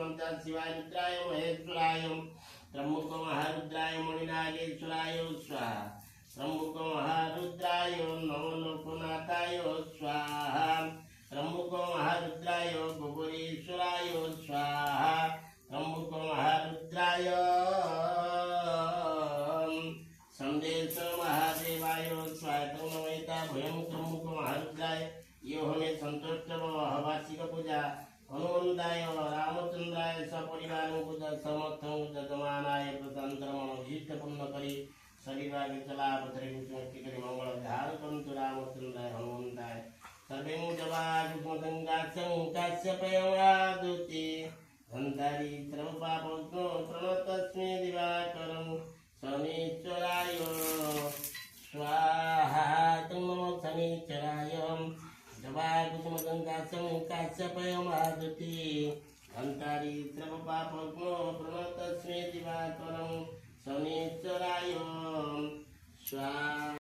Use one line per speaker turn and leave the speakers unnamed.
शिवाय रुद्राय महेश्वराय त्र्यंबको महारुद्राय मणिनागेश्वराय स्वाहा त्र्यंबको महारुद्राय नमो लोकनाथाय स्वाहा त्र्यंबको महारुद्राय गोपुरेश्वराय स्वाहा त्र्यंबको महारुद्राय संदेश महादेवाय स्वाहा नमयता भयं त्र्यंबको महारुद्राय यो हमें संतुष्ट वार्षिक पूजा हनुमंताय रामचंद्राय सपरिवार पूजा समर्थ जमानाय प्रतंत्र मनोभीष्ट पूर्ण करी शरीर चला पथरे करी मंगल ध्यान कंतु रामचंद्राय हनुमंताय सर्वे जवादुति धंतारी त्रवपापो प्रणतस्मै दिवाकरं शनिश्चराय स्वाहा नमो शनिश्चराय धंतारी त्रवपापो प्रणतस्मै दिवाकरं शनिश्चराय स्वाहा